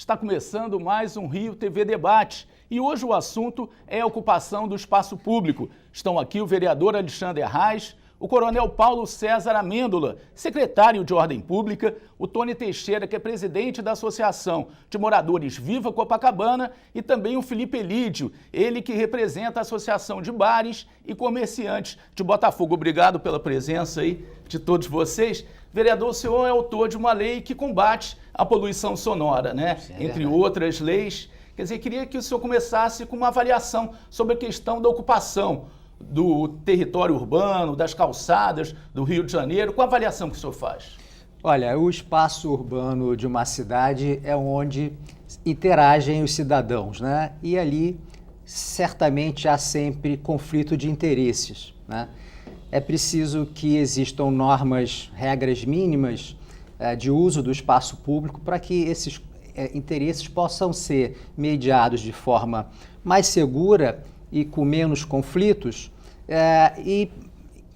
Está começando mais um Rio TV Debate e hoje o assunto é a ocupação do espaço público. Estão aqui o vereador Alexandre Arraes, o coronel Paulo César Amêndola, secretário de Ordem Pública, o Tony Teixeira, que é presidente da Associação de Moradores Viva Copacabana, e também o Felipe Elídio, ele que representa a Associação de Bares e Comerciantes de Botafogo. Obrigado pela presença aí de todos vocês. Vereador, o senhor é autor de uma lei que combate a poluição sonora, né? Entre outras leis. Quer dizer, queria que o senhor começasse com uma avaliação sobre a questão da ocupação do território urbano, das calçadas do Rio de Janeiro. Qual a avaliação que o senhor faz? Olha, o espaço urbano de uma cidade é onde interagem os cidadãos, né? E ali, certamente, há sempre conflito de interesses, né? É preciso que existam normas, regras mínimas de uso do espaço público para que esses interesses possam ser mediados de forma mais segura e com menos conflitos, e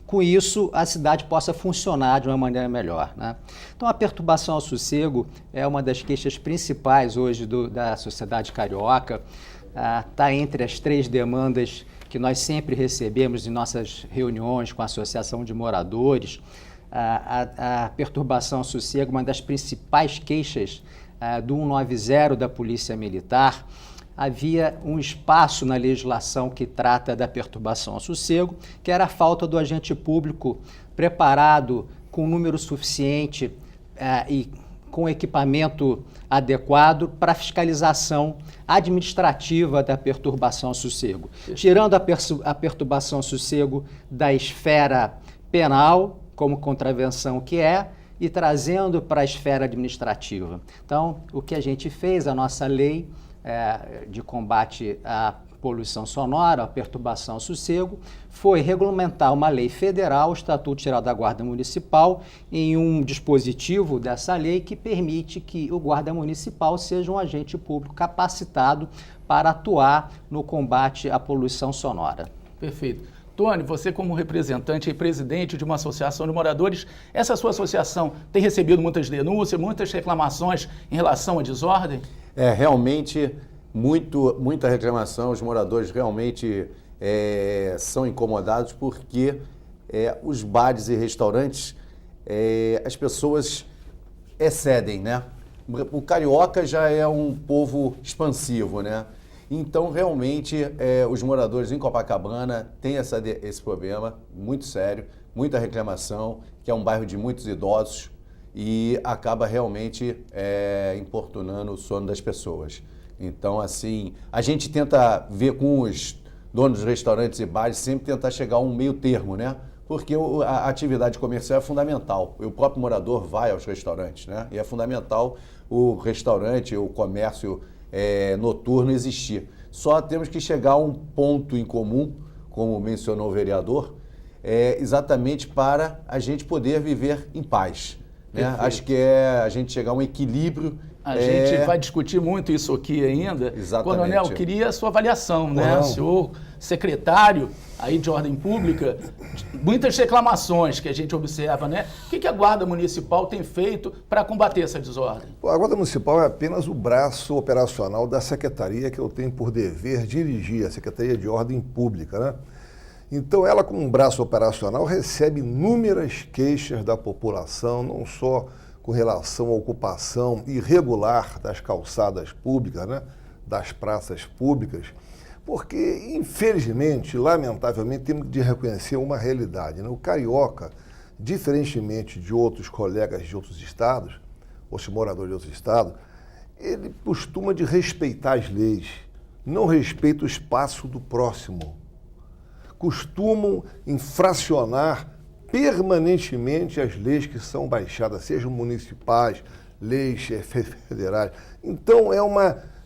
com isso a cidade possa funcionar de uma maneira melhor, né? Então a perturbação ao sossego é uma das queixas principais hoje da sociedade carioca, está entre as 3 demandas que nós sempre recebemos em nossas reuniões com a Associação de Moradores. A perturbação ao sossego, uma das principais queixas do 190 da Polícia Militar. Havia um espaço na legislação que trata da perturbação ao sossego, que era a falta do agente público preparado com número suficiente e com equipamento adequado para a fiscalização administrativa da perturbação ao sossego. Tirando a perturbação ao sossego da esfera penal, como contravenção que é, e trazendo para a esfera administrativa. Então, o que a gente fez, a nossa lei de combate à poluição sonora, à perturbação ao sossego, foi regulamentar uma lei federal, o Estatuto Geral da Guarda Municipal, em um dispositivo dessa lei que permite que o guarda municipal seja um agente público capacitado para atuar no combate à poluição sonora. Perfeito. Tony, você como representante e presidente de uma associação de moradores, essa sua associação tem recebido muitas denúncias, muitas reclamações em relação à desordem? Realmente, muita reclamação. Os moradores realmente são incomodados porque os bares e restaurantes, as pessoas excedem, né? O carioca já é um povo expansivo, né? Então, realmente, os moradores em Copacabana têm esse problema muito sério, muita reclamação, que é um bairro de muitos idosos e acaba realmente importunando o sono das pessoas. Então, assim, a gente tenta ver com os donos dos restaurantes e bares, sempre tentar chegar a um meio termo, né? Porque a atividade comercial é fundamental. O próprio morador vai aos restaurantes, né? E é fundamental o restaurante, o comércio noturno existir. Só temos que chegar a um ponto em comum, como mencionou o vereador, exatamente para a gente poder viver em paz, né? Acho que a gente chegar a um equilíbrio. A gente vai discutir muito isso aqui ainda. Exatamente. Coronel, queria a sua avaliação, né? O senhor secretário aí de Ordem Pública, muitas reclamações que a gente observa, né? O que a Guarda Municipal tem feito para combater essa desordem? A Guarda Municipal é apenas o braço operacional da secretaria que eu tenho por dever dirigir, a Secretaria de Ordem Pública, né? Então, ela, como um braço operacional, recebe inúmeras queixas da população, não só com relação à ocupação irregular das calçadas públicas, né, das praças públicas, porque, infelizmente, lamentavelmente, temos de reconhecer uma realidade, né? O carioca, diferentemente de outros colegas de outros estados, ou se moradores de outros estados, ele costuma de respeitar as leis, não respeita o espaço do próximo. Costumam infracionar permanentemente as leis que são baixadas, sejam municipais, leis federais. Então,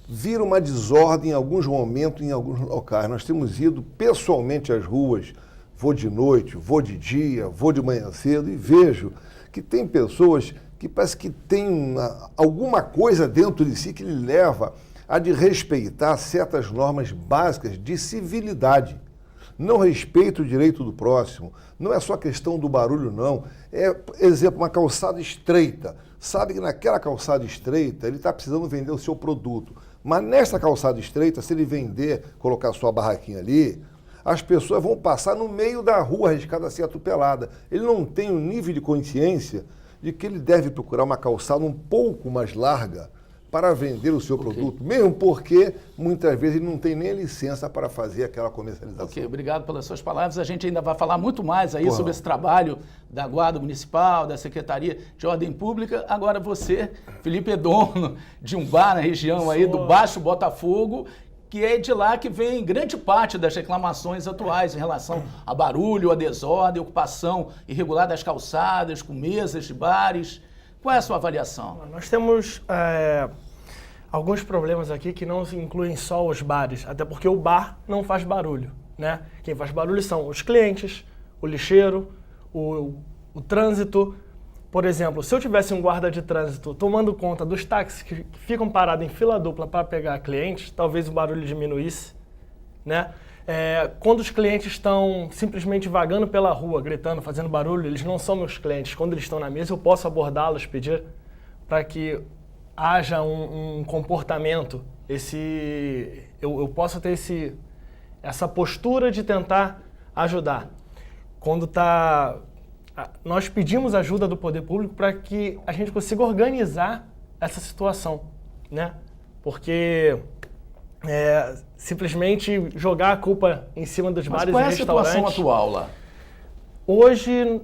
vira uma desordem em alguns momentos, em alguns locais. Nós temos ido pessoalmente às ruas, vou de noite, vou de dia, vou de manhã cedo e vejo que tem pessoas que parece que tem alguma coisa dentro de si que lhe leva a de respeitar certas normas básicas de civilidade. Não respeita o direito do próximo, não é só questão do barulho, não. Exemplo, uma calçada estreita. sabe que naquela calçada estreita ele está precisando vender o seu produto. Mas nessa calçada estreita, se ele vender, colocar sua barraquinha ali, as pessoas vão passar no meio da rua arriscada a ser atropelada. Ele não tem o nível de consciência de que ele deve procurar uma calçada um pouco mais larga para vender o seu produto, mesmo porque muitas vezes ele não tem nem licença para fazer aquela comercialização. Ok, obrigado pelas suas palavras. A gente ainda vai falar muito mais aí sobre esse trabalho da Guarda Municipal, da Secretaria de Ordem Pública. Agora você, Felipe, é dono de um bar na região aí do Baixo Botafogo, que é de lá que vem grande parte das reclamações atuais em relação a barulho, a desordem, ocupação irregular das calçadas, com mesas de bares. Qual é a sua avaliação? Nós temos alguns problemas aqui que não incluem só os bares, até porque o bar não faz barulho, né? Quem faz barulho são os clientes, o lixeiro, o trânsito. Por exemplo, se eu tivesse um guarda de trânsito tomando conta dos táxis que ficam parados em fila dupla para pegar clientes, talvez o barulho diminuísse, né? Quando os clientes estão simplesmente vagando pela rua, gritando, fazendo barulho, eles não são meus clientes. Quando eles estão na mesa, eu posso abordá-los, pedir para que haja um comportamento, eu posso ter essa postura de tentar ajudar. Nós pedimos ajuda do poder público para que a gente consiga organizar essa situação, né? Porque simplesmente jogar a culpa em cima dos bares e restaurantes... Qual é a situação atual lá? Hoje,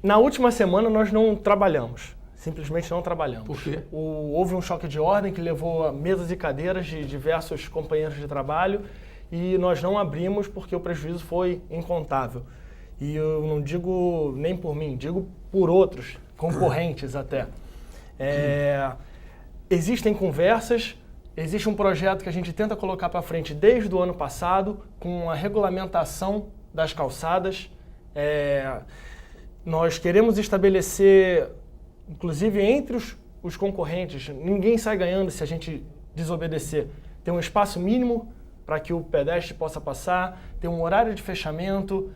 na última semana, nós não trabalhamos. Simplesmente não trabalhamos. Por quê? Houve um choque de ordem que levou a mesas e cadeiras de diversos companheiros de trabalho e nós não abrimos porque o prejuízo foi incontável. E eu não digo nem por mim, digo por outros, concorrentes até. Existem conversas, existe um projeto que a gente tenta colocar para frente desde o ano passado, com a regulamentação das calçadas. Nós queremos estabelecer, inclusive entre os concorrentes, ninguém sai ganhando se a gente desobedecer. Tem um espaço mínimo para que o pedestre possa passar, ter um horário de fechamento,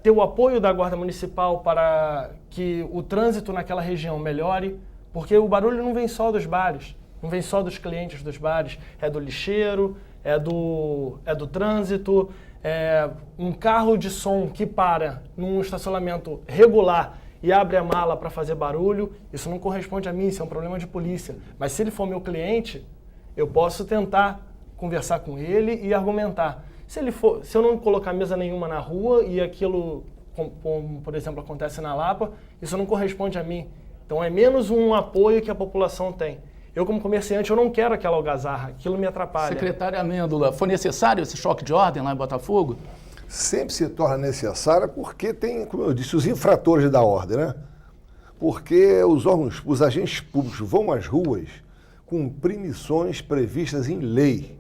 ter o apoio da Guarda Municipal para que o trânsito naquela região melhore, porque o barulho não vem só dos bares, não vem só dos clientes dos bares, é do lixeiro, é do trânsito, um carro de som que para num estacionamento regular e abre a mala para fazer barulho, isso não corresponde a mim, isso é um problema de polícia. Mas se ele for meu cliente, eu posso tentar conversar com ele e argumentar. Se eu não colocar mesa nenhuma na rua e aquilo, como por exemplo acontece na Lapa, isso não corresponde a mim. Então é menos um apoio que a população tem. Eu como comerciante, eu não quero aquela algazarra, aquilo me atrapalha. Secretária Amêndola, foi necessário esse choque de ordem lá em Botafogo? Sempre se torna necessária porque tem, como eu disse, os infratores da ordem, né? Porque os agentes públicos vão às ruas cumprir missões previstas em lei,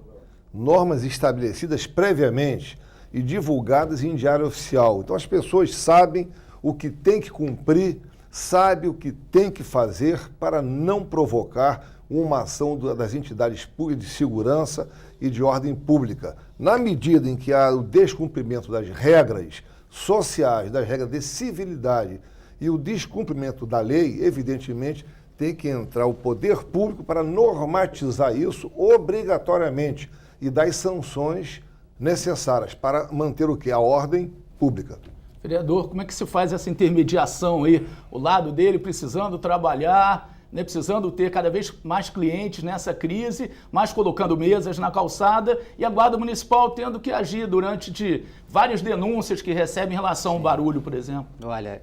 normas estabelecidas previamente e divulgadas em diário oficial. Então as pessoas sabem o que tem que cumprir, sabem o que tem que fazer para não provocar uma ação das entidades públicas de segurança e de ordem pública. Na medida em que há o descumprimento das regras sociais, das regras de civilidade e o descumprimento da lei, evidentemente, tem que entrar o poder público para normatizar isso obrigatoriamente e das sanções necessárias para manter o quê? A ordem pública. Vereador, como é que se faz essa intermediação aí? O lado dele precisando trabalhar, né, precisando ter cada vez mais clientes nessa crise, mas colocando mesas na calçada e a Guarda Municipal tendo que agir durante várias denúncias que recebe em relação ao barulho, por exemplo. Olha,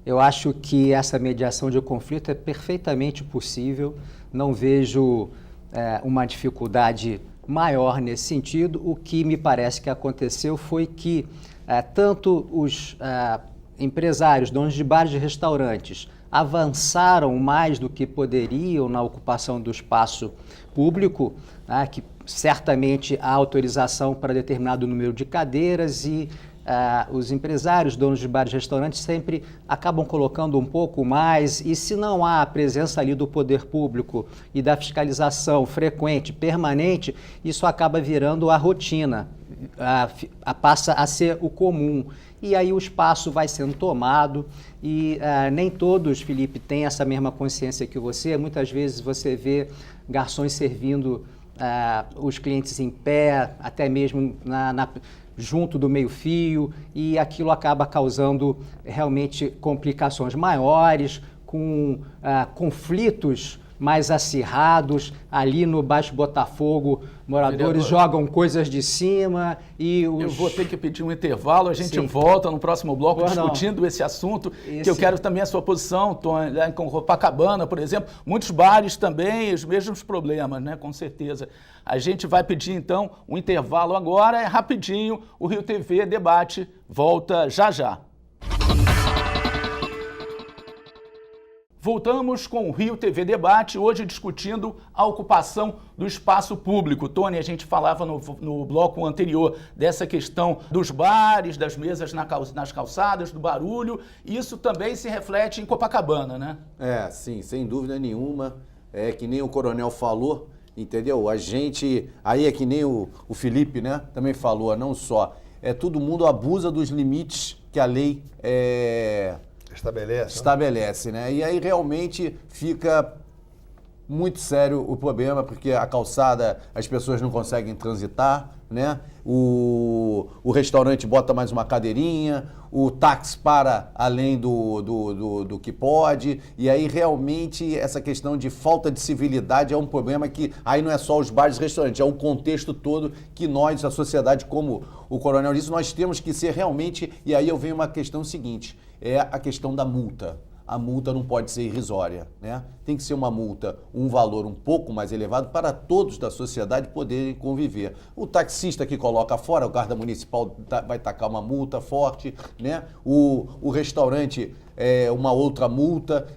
eu acho que essa mediação de conflito é perfeitamente possível, não vejo uma dificuldade maior nesse sentido. O que me parece que aconteceu foi que tanto os empresários, donos de bares e restaurantes, avançaram mais do que poderiam na ocupação do espaço público, que certamente há autorização para determinado número de cadeiras e os empresários, donos de bares e restaurantes sempre acabam colocando um pouco mais e se não há a presença ali do poder público e da fiscalização frequente, permanente, isso acaba virando a rotina. passa a ser o comum. E aí o espaço vai sendo tomado e nem todos, Felipe, têm essa mesma consciência que você. Muitas vezes você vê garçons servindo os clientes em pé, até mesmo junto do meio-fio, e aquilo acaba causando realmente complicações maiores, com conflitos mais acirrados. Ali no Baixo Botafogo, moradores jogam coisas de cima e os... Eu vou ter que pedir um intervalo, a gente volta no próximo bloco discutindo esse assunto, que eu quero também a sua posição, Tony, né, com Copacabana, por exemplo, muitos bares também, os mesmos problemas, né, com certeza. A gente vai pedir então um intervalo agora, rapidinho, o Rio TV Debate volta já já. Voltamos com o Rio TV Debate, hoje discutindo a ocupação do espaço público. Tony, a gente falava no bloco anterior dessa questão dos bares, das mesas nas calçadas, do barulho. Isso também se reflete em Copacabana, né? Sim, sem dúvida nenhuma. É que nem o Coronel falou, entendeu? A gente, aí é que nem o Felipe, né, também falou, não só. Todo mundo abusa dos limites que a lei estabelece, né? E aí realmente fica muito sério o problema, porque a calçada, as pessoas não conseguem transitar, né? O restaurante bota mais uma cadeirinha, o táxi para além do que pode, e aí realmente essa questão de falta de civilidade é um problema que aí não é só os bares e restaurantes, é um contexto todo que nós, a sociedade, como o Coronel disse, nós temos que ser realmente, e aí eu venho uma questão seguinte, é a questão da multa. A multa não pode ser irrisória, né? Tem que ser uma multa, um valor um pouco mais elevado para todos da sociedade poderem conviver. O taxista que coloca fora, o guarda municipal vai tacar uma multa forte, né? O restaurante, uma outra multa,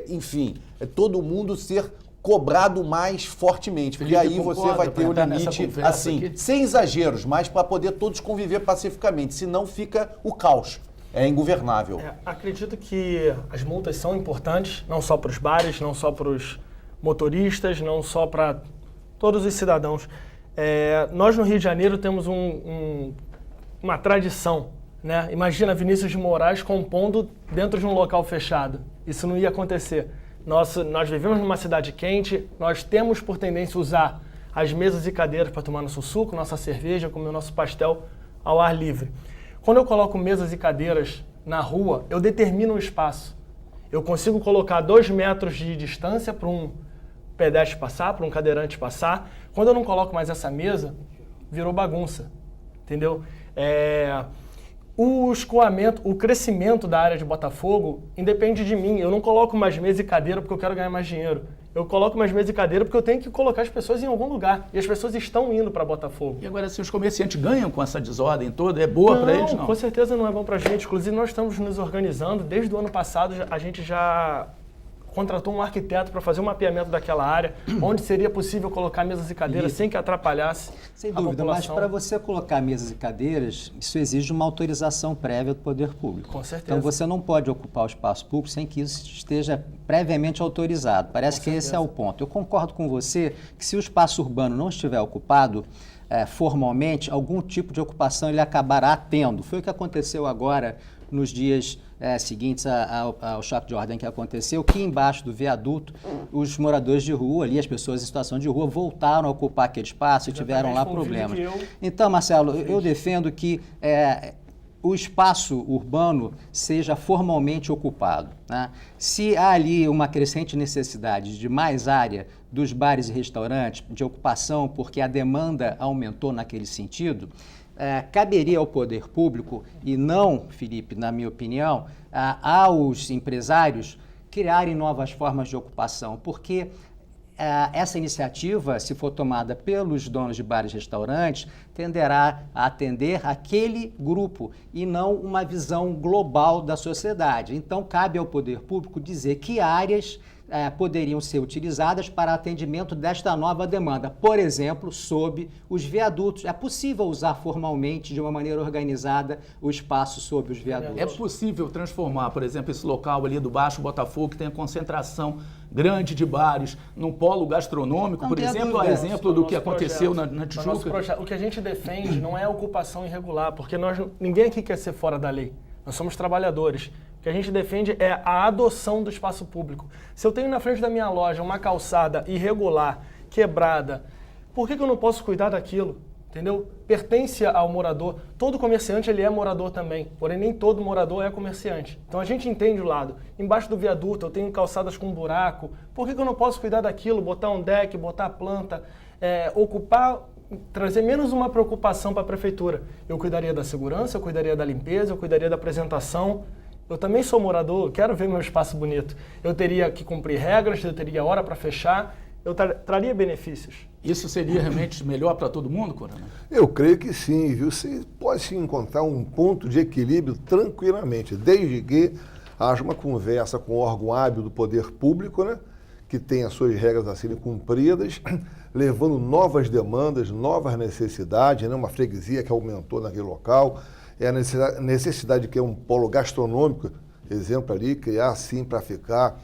enfim, todo mundo ser cobrado mais fortemente, porque aí você vai ter o limite, assim, sem exageros, mas para poder todos conviver pacificamente, senão fica o caos. É ingovernável. Acredito que as multas são importantes, não só para os bares, não só para os motoristas, não só para todos os cidadãos. Nós no Rio de Janeiro temos uma tradição, né? Imagina Vinícius de Moraes compondo dentro de um local fechado. Isso não ia acontecer. Nós vivemos numa cidade quente, nós temos por tendência usar as mesas e cadeiras para tomar nosso suco, nossa cerveja, comer o nosso pastel ao ar livre. Quando eu coloco mesas e cadeiras na rua, eu determino o espaço. Eu consigo colocar 2 metros de distância para um pedestre passar, para um cadeirante passar. Quando eu não coloco mais essa mesa, virou bagunça, entendeu? O escoamento, o crescimento da área de Botafogo independe de mim. Eu não coloco mais mesa e cadeira porque eu quero ganhar mais dinheiro. Eu coloco mais mesa e cadeira porque eu tenho que colocar as pessoas em algum lugar. E as pessoas estão indo para Botafogo. E agora, se os comerciantes ganham com essa desordem toda, é boa para eles? Não, com certeza não é bom para a gente. Inclusive, nós estamos nos organizando. Desde o ano passado, a gente já contratou um arquiteto para fazer um mapeamento daquela área, onde seria possível colocar mesas e cadeiras sem que atrapalhasse sem dúvida, mas para você colocar mesas e cadeiras, isso exige uma autorização prévia do poder público. Com certeza. Então você não pode ocupar o espaço público sem que isso esteja previamente autorizado. Parece que esse é o ponto. Eu concordo com você que se o espaço urbano não estiver ocupado, formalmente, algum tipo de ocupação ele acabará tendo. Foi o que aconteceu agora nos dias seguintes ao choque de ordem que aconteceu, que embaixo do viaduto, os moradores de rua ali, as pessoas em situação de rua, voltaram a ocupar aquele espaço e tiveram lá problemas. Então, Marcelo, eu defendo que o espaço urbano seja formalmente ocupado, né? Se há ali uma crescente necessidade de mais área dos bares e restaurantes, de ocupação, porque a demanda aumentou naquele sentido, caberia ao poder público, e não, Felipe, na minha opinião, aos empresários criarem novas formas de ocupação, porque essa iniciativa, se for tomada pelos donos de bares e restaurantes, tenderá a atender aquele grupo e não uma visão global da sociedade. Então, cabe ao poder público dizer que áreas poderiam ser utilizadas para atendimento desta nova demanda. Por exemplo, sob os viadutos. É possível usar formalmente, de uma maneira organizada, o espaço sob os viadutos? É possível transformar, por exemplo, esse local ali do Baixo Botafogo, que tem a concentração grande de bares, num polo gastronômico, Não por tem exemplo, a dúvida. exemplo do que aconteceu na Tijuca? O que a gente defende não é a ocupação irregular, porque ninguém aqui quer ser fora da lei. Nós somos trabalhadores. O que a gente defende é a adoção do espaço público. Se eu tenho na frente da minha loja uma calçada irregular, quebrada, por que eu não posso cuidar daquilo? Entendeu? Pertence ao morador. Todo comerciante ele é morador também, porém nem todo morador é comerciante. Então a gente entende o lado. Embaixo do viaduto eu tenho calçadas com buraco. Por que eu não posso cuidar daquilo? Botar um deck, botar planta, ocupar, trazer menos uma preocupação para a prefeitura. Eu cuidaria da segurança, eu cuidaria da limpeza, eu cuidaria da apresentação. Eu também sou morador, quero ver meu espaço bonito. Eu teria que cumprir regras, eu teria hora para fechar, eu traria benefícios. Isso seria realmente melhor para todo mundo, Coronel? Eu creio que sim, viu? Você pode se encontrar um ponto de equilíbrio tranquilamente, desde que haja uma conversa com o órgão hábil do poder público, né? Que tem as suas regras a serem cumpridas, levando novas demandas, novas necessidades, né? Uma freguesia que aumentou naquele local, é a necessidade de que é um polo gastronômico, exemplo ali, criar assim para ficar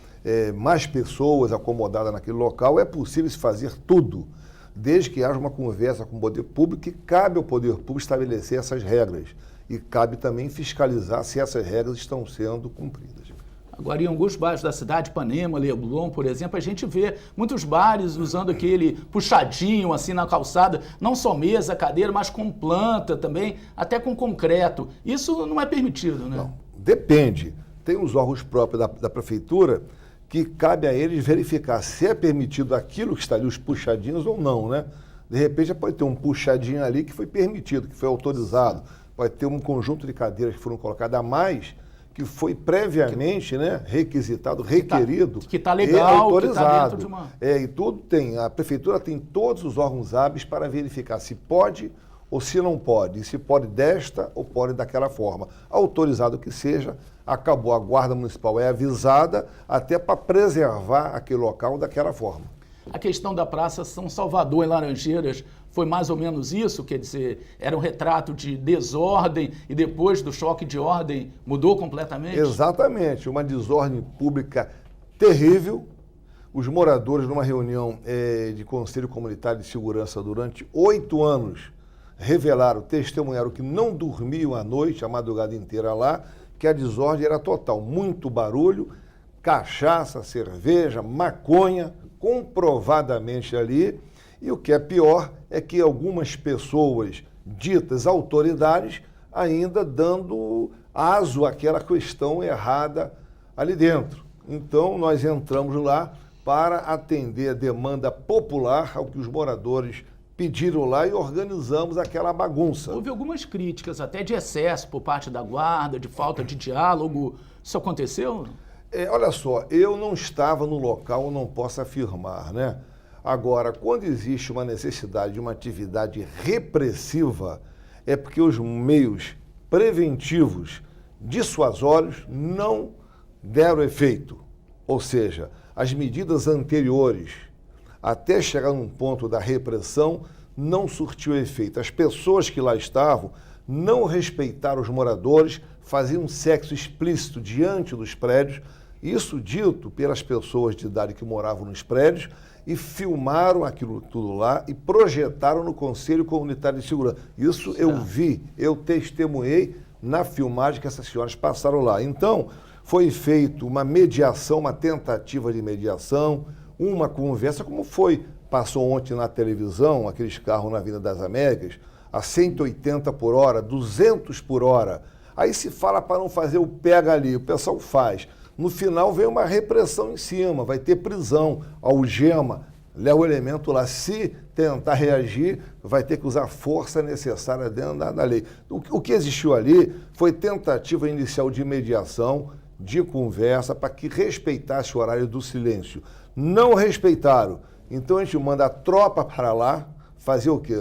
mais pessoas acomodadas naquele local. É possível se fazer tudo, desde que haja uma conversa com o poder público, que cabe ao poder público estabelecer essas regras e cabe também fiscalizar se essas regras estão sendo cumpridas. Agora, em alguns bairros da cidade, Ipanema, Leblon, por exemplo, a gente vê muitos bares usando aquele puxadinho assim na calçada, não só mesa, cadeira, mas com planta também, até com concreto. Isso não é permitido, né? Não, depende. Tem os órgãos próprios da prefeitura que cabe a eles verificar se é permitido aquilo que está ali, os puxadinhos ou não, né? De repente pode ter um puxadinho ali que foi permitido, que foi autorizado. Pode ter um conjunto de cadeiras que foram colocadas a mais, que foi previamente requisitado, requerido, que tá legal, e autorizado. Que tá dentro de uma... E tudo tem, a prefeitura tem todos os órgãos hábeis para verificar se pode ou se não pode, e se pode desta ou pode daquela forma. Autorizado que seja, acabou, a Guarda Municipal é avisada até para preservar aquele local daquela forma. A questão da Praça São Salvador, em Laranjeiras, foi mais ou menos isso? Quer dizer, era um retrato de desordem e depois do choque de ordem mudou completamente? Exatamente, uma desordem pública terrível. Os moradores, numa reunião de Conselho Comunitário de Segurança durante 8 anos, revelaram, testemunharam que não dormiam à noite, a madrugada inteira lá, que a desordem era total. Muito barulho, cachaça, cerveja, maconha, comprovadamente ali. E o que é pior é que algumas pessoas ditas autoridades ainda dando aso àquela questão errada ali dentro. Então, nós entramos lá para atender a demanda popular ao que os moradores pediram lá e organizamos aquela bagunça. Houve algumas críticas, até de excesso por parte da guarda, de falta de diálogo. Isso aconteceu? Olha só, eu não estava no local, eu não posso afirmar, né? Agora, quando existe uma necessidade de uma atividade repressiva, é porque os meios preventivos dissuasórios não deram efeito. Ou seja, as medidas anteriores, até chegar num ponto da repressão, não surtiu efeito. As pessoas que lá estavam não respeitaram os moradores, faziam sexo explícito diante dos prédios, isso dito pelas pessoas de idade que moravam nos prédios, e filmaram aquilo tudo lá e projetaram no Conselho Comunitário de Segurança. Isso eu vi, eu testemunhei na filmagem que essas senhoras passaram lá. Então, foi feita uma mediação, uma tentativa de mediação, uma conversa, como passou ontem na televisão, aqueles carros na Avenida das Américas, a 180 por hora, 200 por hora. Aí se fala para não fazer o pega ali, o pessoal faz. No final vem uma repressão em cima, vai ter prisão, algema, leva o elemento lá. Se tentar reagir, vai ter que usar a força necessária dentro da lei. O que existiu ali foi tentativa inicial de mediação, de conversa, para que respeitasse o horário do silêncio. Não respeitaram. Então a gente manda a tropa para lá, fazer o quê?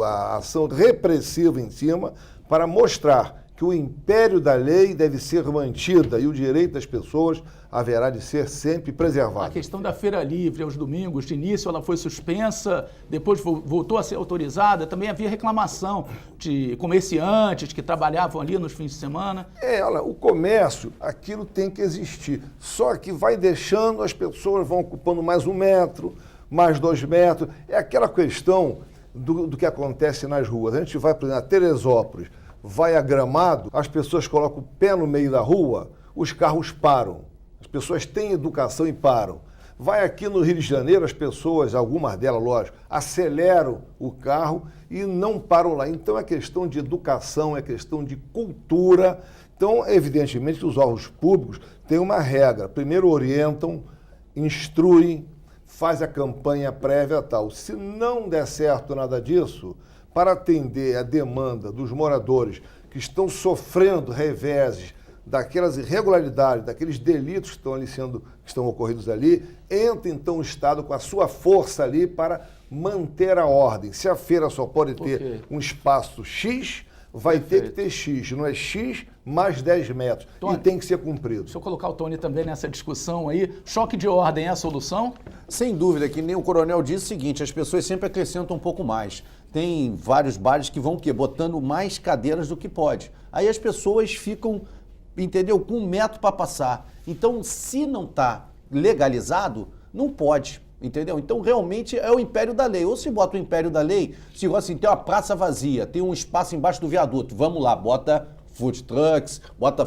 A ação repressiva em cima, para mostrar que o império da lei deve ser mantida e o direito das pessoas haverá de ser sempre A preservado. questão da feira livre aos domingos, de início ela foi suspensa, depois voltou a ser autorizada. Também havia reclamação de comerciantes que trabalhavam ali nos fins de semana. Olha, o comércio, aquilo tem que existir. Só que vai deixando, as pessoas vão ocupando mais 1 metro, mais 2 metros. É aquela questão do que acontece nas ruas. A gente vai, por exemplo, a Teresópolis, vai a Gramado, as pessoas colocam o pé no meio da rua, os carros param. As pessoas têm educação e param. Vai aqui no Rio de Janeiro, as pessoas, algumas delas, lógico, aceleram o carro e não param lá. Então é questão de educação, é questão de cultura. Então, evidentemente, os órgãos públicos têm uma regra. Primeiro orientam, instruem, faz a campanha prévia e tal. Se não der certo nada disso, para atender a demanda dos moradores que estão sofrendo reveses daquelas irregularidades, daqueles delitos que estão ocorridos ali, entra então o Estado com a sua força ali para manter a ordem. Se a feira só pode ter um espaço X, vai ter que ter X, não é X mais 10 metros. Tony, e tem que ser cumprido. Deixa eu colocar o Tony também nessa discussão aí. Choque de ordem é a solução? Sem dúvida, que nem o coronel disse o seguinte, as pessoas sempre acrescentam um pouco mais. Tem vários bares que vão o quê? Botando mais cadeiras do que pode. Aí as pessoas ficam, entendeu? Com 1 metro para passar. Então, se não está legalizado, não pode. Entendeu? Então, realmente, é o império da lei. Ou se bota o império da lei, se assim, tem uma praça vazia, tem um espaço embaixo do viaduto, vamos lá, bota food trucks,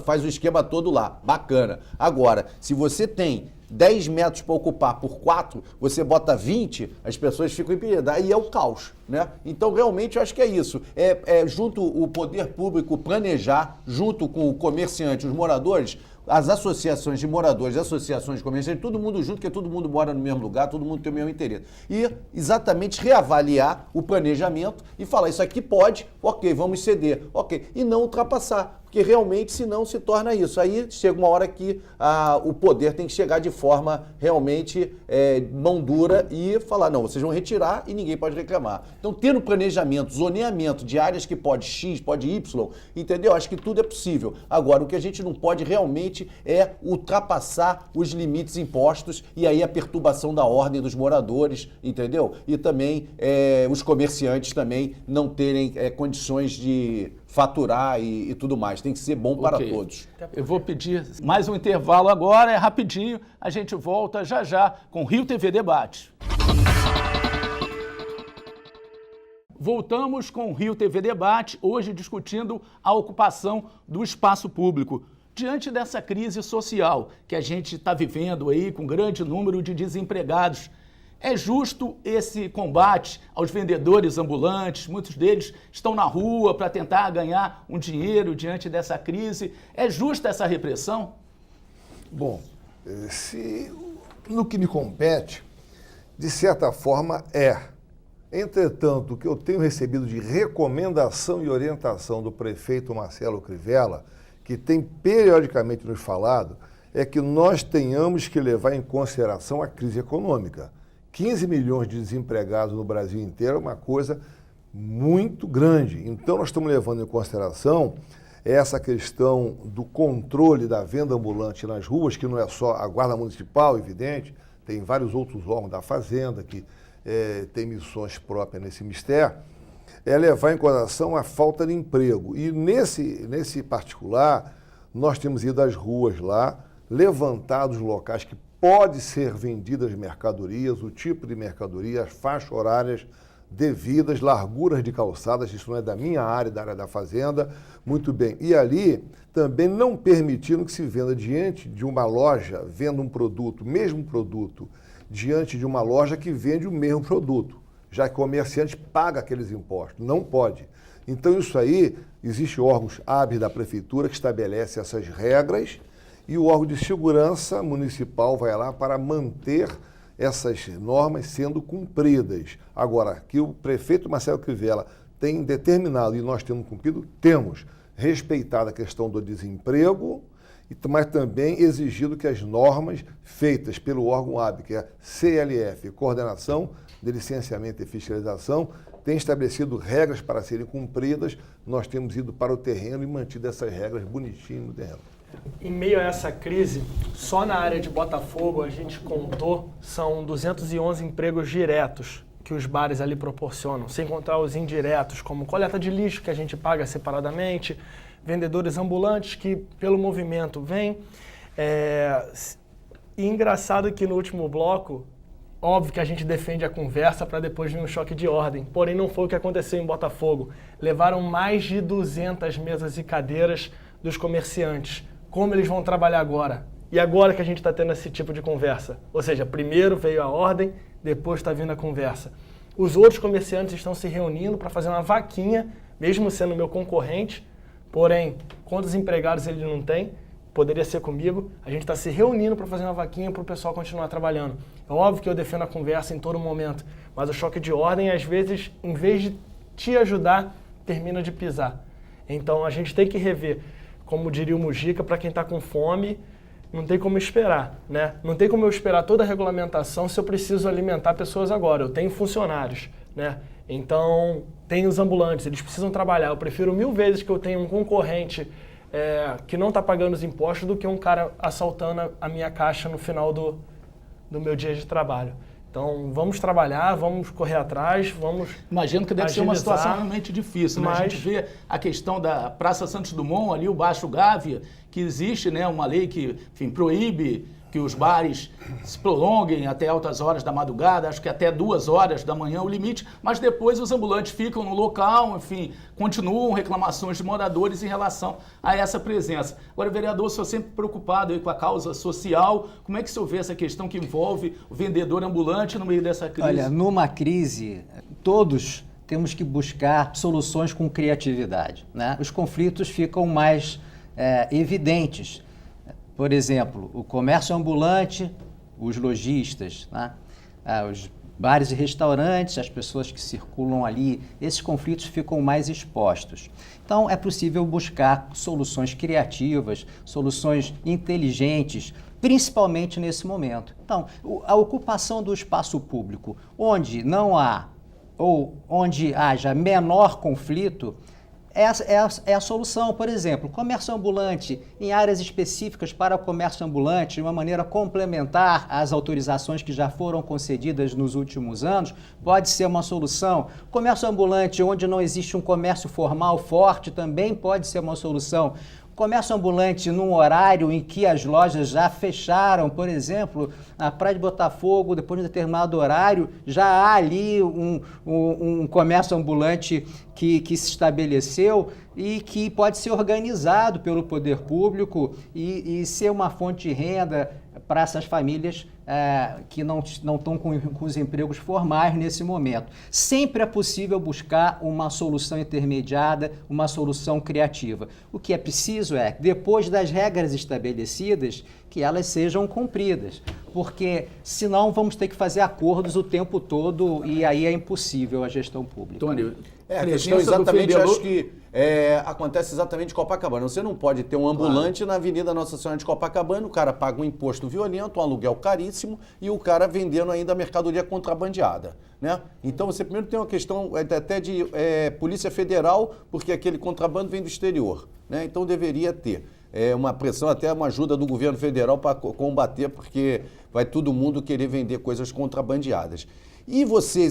faz o esquema todo lá. Bacana. Agora, se você tem 10 metros para ocupar por 4, você bota 20, as pessoas ficam impedidas. Aí é o caos, né? Então, realmente, eu acho que é isso. Junto o poder público planejar, junto com o comerciante, os moradores, as associações de moradores, associações de comerciantes, todo mundo junto, porque todo mundo mora no mesmo lugar, todo mundo tem o mesmo interesse. E exatamente reavaliar o planejamento e falar, isso aqui pode, ok, vamos ceder, ok, e não ultrapassar. Porque realmente, senão, se torna isso. Aí chega uma hora que o poder tem que chegar de forma realmente mão dura e falar, não, vocês vão retirar e ninguém pode reclamar. Então, tendo planejamento, zoneamento de áreas que pode X, pode Y, entendeu? Acho que tudo é possível. Agora, o que a gente não pode realmente é ultrapassar os limites impostos e aí a perturbação da ordem dos moradores, entendeu? E também os comerciantes também não terem condições de faturar e tudo mais. Tem que ser bom para todos. Eu vou pedir mais um intervalo agora, é rapidinho. A gente volta já já com Rio TV Debate. Voltamos com o Rio TV Debate, hoje discutindo a ocupação do espaço público. Diante dessa crise social que a gente está vivendo aí, com grande número de desempregados, é justo esse combate aos vendedores ambulantes? Muitos deles estão na rua para tentar ganhar um dinheiro diante dessa crise. É justa essa repressão? Bom, no que me compete, de certa forma é. Entretanto, o que eu tenho recebido de recomendação e orientação do prefeito Marcelo Crivella, que tem periodicamente nos falado, é que nós tenhamos que levar em consideração a crise econômica. 15 milhões de desempregados no Brasil inteiro é uma coisa muito grande. Então, nós estamos levando em consideração essa questão do controle da venda ambulante nas ruas, que não é só a Guarda Municipal, evidente, tem vários outros órgãos da Fazenda que têm missões próprias nesse mistério, é levar em consideração a falta de emprego. E nesse particular, nós temos ido às ruas lá, levantado os locais que pode ser vendidas mercadorias, o tipo de mercadoria, as faixas horárias devidas, larguras de calçadas, isso não é da minha área, da área da Fazenda, muito bem. E ali também não permitindo que se venda diante de uma loja, venda um produto, mesmo produto, diante de uma loja que vende o mesmo produto, já que o comerciante paga aqueles impostos, não pode. Então isso aí, existe órgãos hábeis da prefeitura que estabelecem essas regras, e o órgão de segurança municipal vai lá para manter essas normas sendo cumpridas. Agora, que o prefeito Marcelo Crivella tem determinado, e nós temos cumprido, temos respeitado a questão do desemprego mas também exigido que as normas feitas pelo órgão AB, que é a CLF, Coordenação de Licenciamento e Fiscalização, tenham estabelecido regras para serem cumpridas. Nós temos ido para o terreno e mantido essas regras bonitinho no terreno. Em meio a essa crise, só na área de Botafogo a gente contou, são 211 empregos diretos que os bares ali proporcionam, sem contar os indiretos, como coleta de lixo, que a gente paga separadamente, vendedores ambulantes que, pelo movimento, vêm. E engraçado que no último bloco, óbvio que a gente defende a conversa para depois vir um choque de ordem, porém não foi o que aconteceu em Botafogo. Levaram mais de 200 mesas e cadeiras dos comerciantes. Como eles vão trabalhar agora? E agora que a gente está tendo esse tipo de conversa? Ou seja, primeiro veio a ordem, depois está vindo a conversa. Os outros comerciantes estão se reunindo para fazer uma vaquinha, mesmo sendo meu concorrente, porém, quantos empregados ele não tem? Poderia ser comigo. A gente está se reunindo para fazer uma vaquinha para o pessoal continuar trabalhando. É óbvio que eu defendo a conversa em todo momento, mas o choque de ordem, às vezes, em vez de te ajudar, termina de pisar. Então, a gente tem que rever. Como diria o Mujica, para quem está com fome, não tem como esperar, né? Não tem como eu esperar toda a regulamentação se eu preciso alimentar pessoas agora. Eu tenho funcionários, né? Então, tem os ambulantes, eles precisam trabalhar. Eu prefiro 1000 vezes que eu tenha um concorrente que não está pagando os impostos do que um cara assaltando a minha caixa no final do meu dia de trabalho. Então, vamos trabalhar, vamos correr atrás, vamos Imagino que deve ser uma agilizar, situação realmente difícil, né? mas- A gente vê a questão da Praça Santos Dumont, ali o Baixo Gávea, que existe, né, uma lei que, enfim, proíbe que os bares se prolonguem até altas horas da madrugada, acho que até 2 horas da manhã é o limite, mas depois os ambulantes ficam no local, enfim, continuam reclamações de moradores em relação a essa presença. Agora, vereador, o senhor sempre preocupado aí com a causa social, como é que o senhor vê essa questão que envolve o vendedor ambulante no meio dessa crise? Olha, numa crise, todos temos que buscar soluções com criatividade, né? Os conflitos ficam mais evidentes. Por exemplo, o comércio ambulante, os lojistas, né? Os bares e restaurantes, as pessoas que circulam ali, esses conflitos ficam mais expostos. Então, é possível buscar soluções criativas, soluções inteligentes, principalmente nesse momento. Então, a ocupação do espaço público, onde não há ou onde haja menor conflito, é a solução. Por exemplo, comércio ambulante em áreas específicas para o comércio ambulante, de uma maneira complementar às autorizações que já foram concedidas nos últimos anos, pode ser uma solução. Comércio ambulante onde não existe um comércio formal forte também pode ser uma solução. Comércio ambulante num horário em que as lojas já fecharam, por exemplo, a Praia de Botafogo, depois de um determinado horário, já há ali um comércio ambulante que se estabeleceu e que pode ser organizado pelo poder público e ser uma fonte de renda para essas famílias que não estão com os empregos formais nesse momento. Sempre é possível buscar uma solução intermediada, uma solução criativa. O que é preciso é, depois das regras estabelecidas, que elas sejam cumpridas, porque senão vamos ter que fazer acordos o tempo todo e aí é impossível a gestão pública. Tony, A questão exatamente, acho que acontece exatamente em Copacabana. Você não pode ter um ambulante na Avenida Nossa Senhora de Copacabana, o cara paga um imposto violento, um aluguel caríssimo e o cara vendendo ainda mercadoria contrabandeada, né? Então você primeiro tem uma questão até de Polícia Federal, porque aquele contrabando vem do exterior, né? Então deveria ter uma pressão, até uma ajuda do governo federal para combater, porque vai todo mundo querer vender coisas contrabandeadas. E você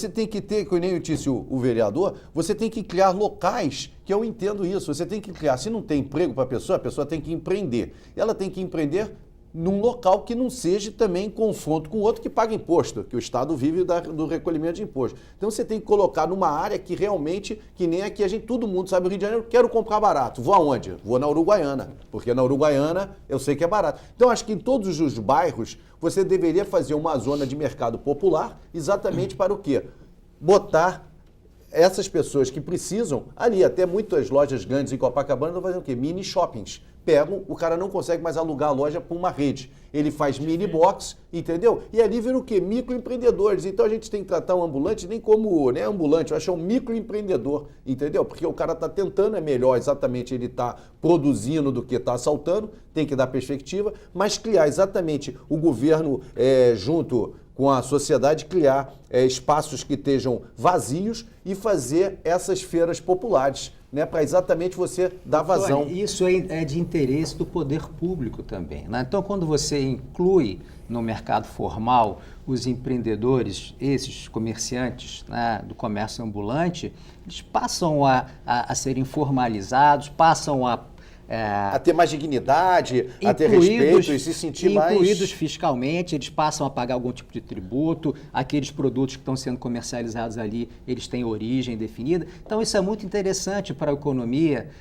tem que ter, que nem eu disse o vereador, você tem que criar locais, que eu entendo isso, você tem que criar, se não tem emprego para a pessoa tem que empreender. Ela tem que empreender num local que não seja também em confronto com outro que paga imposto, que o Estado vive do recolhimento de imposto. Então você tem que colocar numa área que realmente, que nem aqui todo mundo sabe, o Rio de Janeiro, quero comprar barato. Vou aonde? Vou na Uruguaiana, porque na Uruguaiana eu sei que é barato. Então acho que em todos os bairros você deveria fazer uma zona de mercado popular, exatamente para o quê? Botar essas pessoas que precisam, ali até muitas lojas grandes em Copacabana estão fazendo o quê? Mini shoppings. Pegam, o cara não consegue mais alugar a loja para uma rede. Ele faz mini box, entendeu? E ali vira o quê? Microempreendedores. Então a gente tem que tratar o ambulante nem como ambulante, eu acho que é um microempreendedor, entendeu? Porque o cara está tentando, é melhor exatamente ele está produzindo do que está assaltando, tem que dar perspectiva, mas criar exatamente o governo junto com a sociedade, criar espaços que estejam vazios e fazer essas feiras populares, né, para exatamente você dar vazão. Isso é de interesse do poder público também, né? Então, quando você inclui no mercado formal os empreendedores, esses comerciantes, né, do comércio ambulante, eles passam a serem formalizados, passam a ter mais dignidade, a ter respeito e se sentir mais... Incluídos fiscalmente, eles passam a pagar algum tipo de tributo, aqueles produtos que estão sendo comercializados ali, eles têm origem definida. Então isso é muito interessante para a economia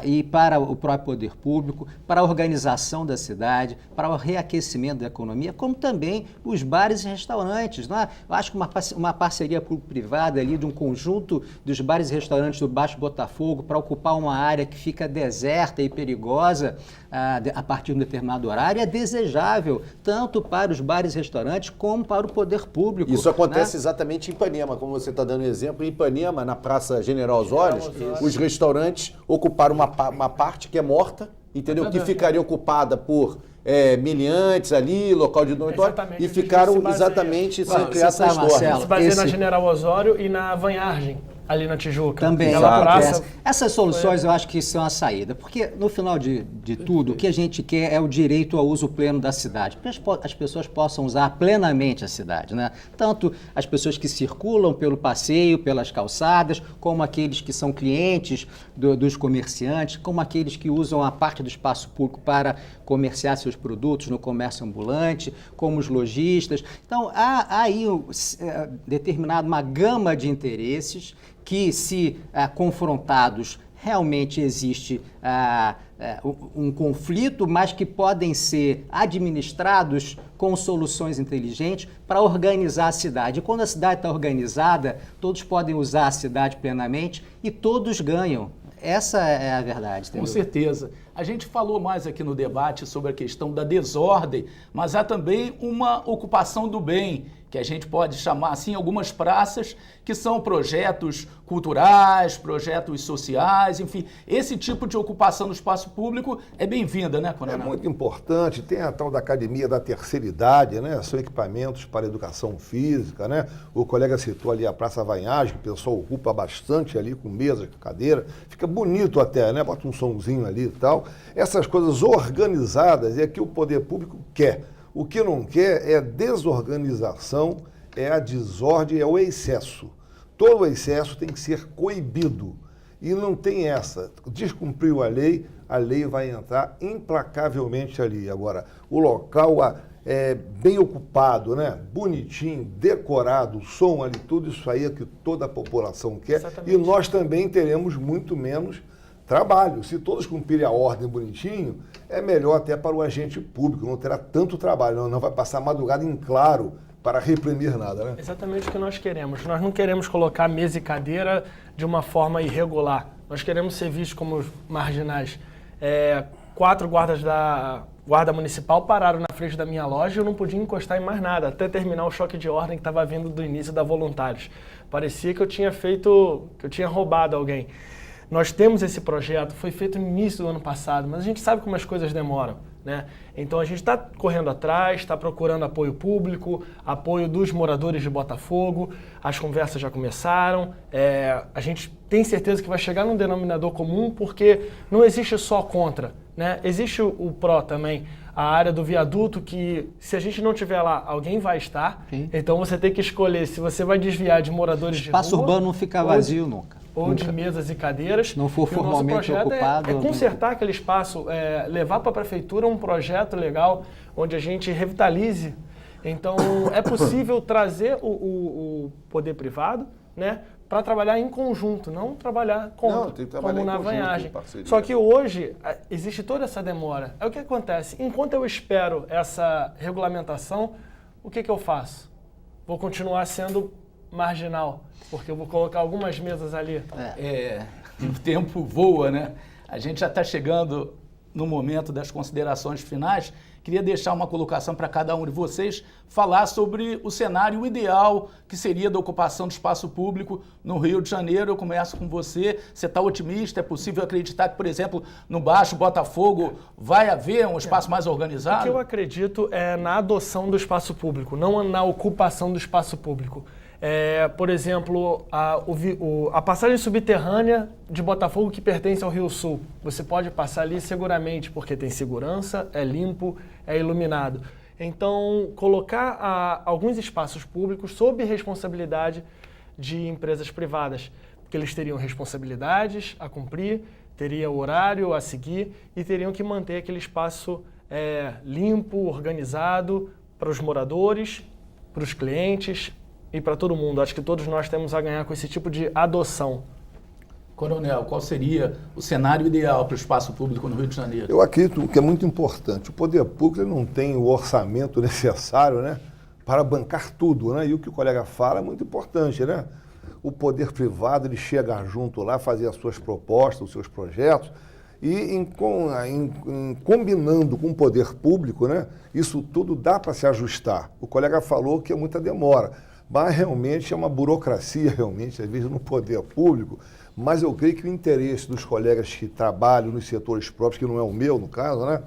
e para o próprio poder público, para a organização da cidade, para o reaquecimento da economia, como também os bares e restaurantes. Não é? Eu acho que uma parceria público-privada ali de um conjunto dos bares e restaurantes do Baixo Botafogo para ocupar uma área que fica deserta e perigosa a partir de um determinado horário é desejável, tanto para os bares e restaurantes como para o poder público. Isso acontece exatamente em Ipanema, como você está dando exemplo. Em Ipanema, na Praça General Osório, os restaurantes ocuparam uma parte que é morta, entendeu? Que ficaria ocupada por miliantes ali, local de dormitório, e ficaram exatamente sem criar essas normas. Se baseia na General Osório e na Vanhargem, ali na Tijuca. Também. Essas soluções eu acho que são a saída, porque no final de tudo, o que a gente quer é o direito ao uso pleno da cidade, para as pessoas possam usar plenamente a cidade, né? Tanto as pessoas que circulam pelo passeio, pelas calçadas, como aqueles que são clientes dos comerciantes, como aqueles que usam a parte do espaço público para comerciar seus produtos no comércio ambulante, como os lojistas. Então, há aí determinado uma gama de interesses que, se confrontados, realmente existe um conflito, mas que podem ser administrados com soluções inteligentes para organizar a cidade. E quando a cidade está organizada, todos podem usar a cidade plenamente e todos ganham. Essa é a verdade. Entendeu? Com certeza. A gente falou mais aqui no debate sobre a questão da desordem, mas há também uma ocupação do bem, que a gente pode chamar assim algumas praças, que são projetos culturais, projetos sociais, enfim. Esse tipo de ocupação do espaço público é bem-vinda, né, Coronel? É muito importante. Tem a tal da Academia da Terceira Idade, né? São equipamentos para educação física, né? O colega citou ali a Praça Vanhargem, que o pessoal ocupa bastante ali, com mesa, com cadeira. Fica bonito até, né? Bota um somzinho ali e tal. Essas coisas organizadas é que o poder público quer. O que não quer é desorganização, é a desordem, é o excesso. Todo excesso tem que ser coibido. E não tem essa. Descumpriu a lei vai entrar implacavelmente ali. Agora, o local bem ocupado, né? Bonitinho, decorado, o som ali, tudo isso aí é que toda a população quer. Exatamente. E nós também teremos muito menos trabalho. Se todos cumprirem a ordem bonitinho, é melhor até para o agente público, não terá tanto trabalho, não vai passar a madrugada em claro para reprimir nada, né? Exatamente o que nós queremos. Nós não queremos colocar mesa e cadeira de uma forma irregular. Nós queremos ser vistos como marginais. 4 guardas da Guarda Municipal pararam na frente da minha loja e eu não podia encostar em mais nada, até terminar o choque de ordem que estava vindo do início da Voluntários. Parecia que eu tinha roubado alguém. Nós temos esse projeto, foi feito no início do ano passado, mas a gente sabe como as coisas demoram, né? Então a gente está correndo atrás, está procurando apoio público, apoio dos moradores de Botafogo, as conversas já começaram, a gente tem certeza que vai chegar num denominador comum, porque não existe só contra, né? Existe o pró também, a área do viaduto, que se a gente não tiver lá, alguém vai estar. Sim. Então você tem que escolher se você vai desviar de moradores de rua. O espaço urbano não fica vazio nunca. Ou nunca. De mesas e cadeiras. Não for formalmente ocupado. É consertar aquele espaço, levar para a prefeitura um projeto legal, onde a gente revitalize. Então, é possível trazer o poder privado, né, para trabalhar em conjunto, não trabalhar contra, como na Vanhargem. Só que hoje existe toda essa demora. É o que acontece. Enquanto eu espero essa regulamentação, o que eu faço? Vou continuar sendo marginal, porque eu vou colocar algumas mesas ali. O tempo voa, né? A gente já está chegando no momento das considerações finais. Queria deixar uma colocação para cada um de vocês, falar sobre o cenário ideal que seria da ocupação do espaço público no Rio de Janeiro. Eu começo com você. Você está otimista? É possível acreditar que, por exemplo, no Baixo Botafogo vai haver um espaço mais organizado? O que eu acredito é na adoção do espaço público, não na ocupação do espaço público. Por exemplo, a passagem subterrânea de Botafogo que pertence ao Rio Sul. Você pode passar ali seguramente, porque tem segurança, é limpo, é iluminado. Então, colocar alguns espaços públicos sob responsabilidade de empresas privadas, porque eles teriam responsabilidades a cumprir, teriam horário a seguir e teriam que manter aquele espaço limpo, organizado para os moradores, para os clientes e para todo mundo. Acho que todos nós temos a ganhar com esse tipo de adoção. Coronel, qual seria o cenário ideal para o espaço público no Rio de Janeiro? Eu acredito que é muito importante. O poder público ele não tem o orçamento necessário, né, para bancar tudo, né? E o que o colega fala é muito importante, né? O poder privado ele chega junto lá, fazer as suas propostas, os seus projetos, e combinando com o poder público, né, isso tudo dá para se ajustar. O colega falou que é muita demora, mas realmente é uma burocracia, realmente, às vezes no poder público, mas eu creio que o interesse dos colegas que trabalham nos setores próprios, que não é o meu, no caso, né,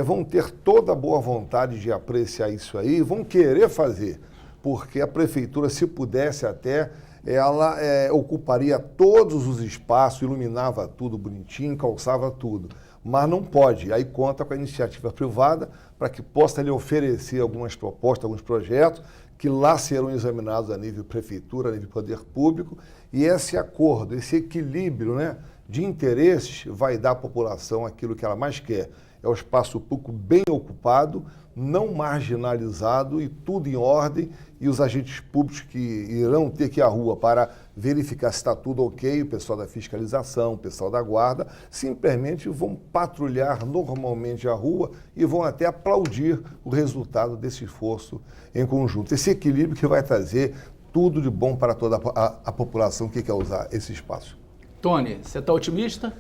vão ter toda a boa vontade de apreciar isso aí, vão querer fazer, porque a prefeitura, se pudesse até, ela ocuparia todos os espaços, iluminava tudo bonitinho, calçava tudo, mas não pode. Aí conta com a iniciativa privada para que possa lhe oferecer algumas propostas, alguns projetos, que lá serão examinados a nível prefeitura, a nível poder público, e esse acordo, esse equilíbrio, né, de interesses vai dar à população aquilo que ela mais quer. É o espaço público bem ocupado, não marginalizado e tudo em ordem, e os agentes públicos que irão ter que ir à rua para verificar se está tudo ok, o pessoal da fiscalização, o pessoal da guarda, simplesmente vão patrulhar normalmente a rua e vão até aplaudir o resultado desse esforço em conjunto. Esse equilíbrio que vai trazer tudo de bom para toda a população que quer usar esse espaço. Tony, você está otimista?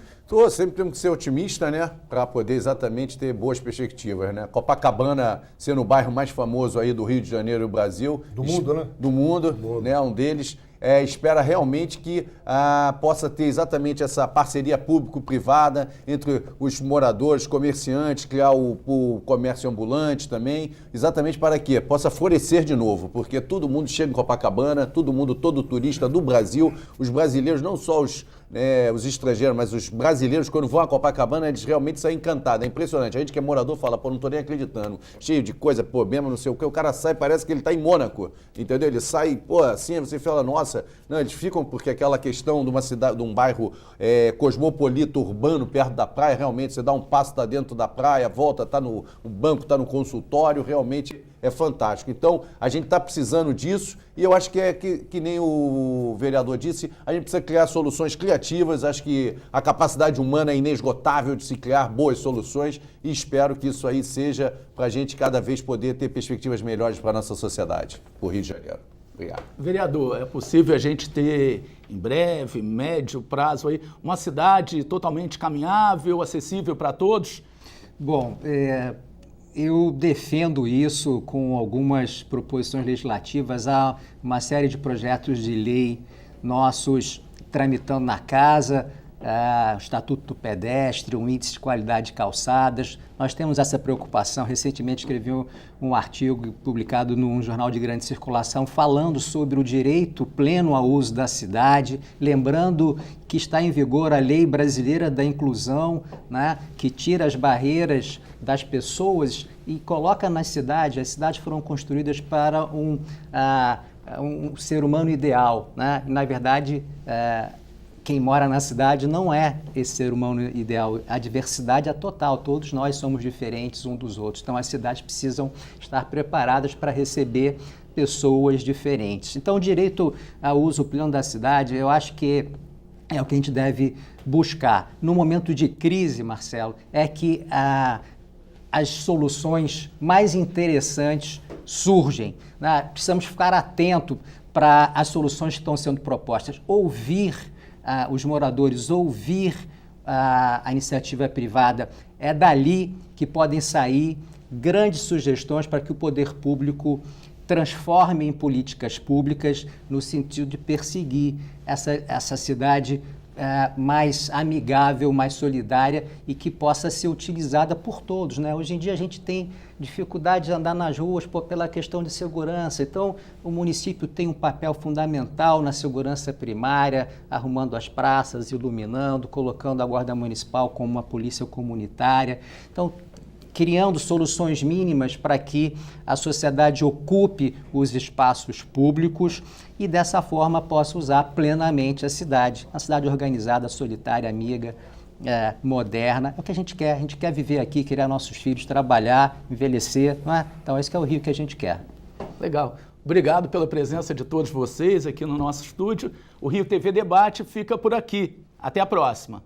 Sempre temos que ser otimista, né? Para poder exatamente ter boas perspectivas, né? Copacabana sendo o bairro mais famoso aí do Rio de Janeiro e do Brasil. Do mundo, né? Do mundo, né? Um deles. Espera realmente que possa ter exatamente essa parceria público-privada entre os moradores, comerciantes, criar o comércio ambulante também, exatamente para quê? Possa florescer de novo, porque todo mundo chega em Copacabana, todo turista do Brasil, os brasileiros, não só os estrangeiros, mas os brasileiros, quando vão a Copacabana, eles realmente saem encantados. É impressionante. A gente que é morador fala, não tô nem acreditando. Cheio de coisa, problema, não sei o que. O cara sai, parece que ele tá em Mônaco, entendeu? Ele sai, assim, você fala, nossa. Não, eles ficam porque aquela questão de uma cidade, de um bairro cosmopolita, urbano, perto da praia, realmente, você dá um passo, tá dentro da praia, volta, tá no banco, tá no consultório, realmente é fantástico. Então, a gente está precisando disso e eu acho que nem o vereador disse, a gente precisa criar soluções criativas, acho que a capacidade humana é inesgotável de se criar boas soluções e espero que isso aí seja para a gente cada vez poder ter perspectivas melhores para a nossa sociedade, o Rio de Janeiro. Obrigado. Vereador, é possível a gente ter, em breve, médio prazo, aí, uma cidade totalmente caminhável, acessível para todos? Bom, eu defendo isso com algumas proposições legislativas. Há uma série de projetos de lei nossos tramitando na casa, o Estatuto do Pedestre, um índice de qualidade de calçadas. Nós temos essa preocupação. Recentemente escrevi um artigo publicado num jornal de grande circulação falando sobre o direito pleno ao uso da cidade, lembrando que está em vigor a Lei Brasileira da Inclusão, né, que tira as barreiras das pessoas e coloca na cidade. As cidades foram construídas para um ser humano ideal, né? Na verdade, quem mora na cidade não é esse ser humano ideal. A diversidade é total, todos nós somos diferentes uns dos outros. Então, as cidades precisam estar preparadas para receber pessoas diferentes. Então, o direito ao uso pleno da cidade, eu acho que é o que a gente deve buscar. No momento de crise, Marcelo, é que as soluções mais interessantes surgem, né? Precisamos ficar atentos para as soluções que estão sendo propostas. Ouvir os moradores, ouvir a iniciativa privada. É dali que podem sair grandes sugestões para que o poder público transforme em políticas públicas no sentido de perseguir essa cidade mais amigável, mais solidária e que possa ser utilizada por todos, né? Hoje em dia a gente tem dificuldade de andar nas ruas pela questão de segurança, então o município tem um papel fundamental na segurança primária, arrumando as praças, iluminando, colocando a Guarda Municipal como uma polícia comunitária, então criando soluções mínimas para que a sociedade ocupe os espaços públicos e dessa forma possa usar plenamente a cidade. Uma cidade organizada, solitária, amiga, moderna. É o que a gente quer viver aqui, criar nossos filhos, trabalhar, envelhecer, não é? Então esse que é o Rio que a gente quer. Legal. Obrigado pela presença de todos vocês aqui no nosso estúdio. O Rio TV Debate fica por aqui. Até a próxima.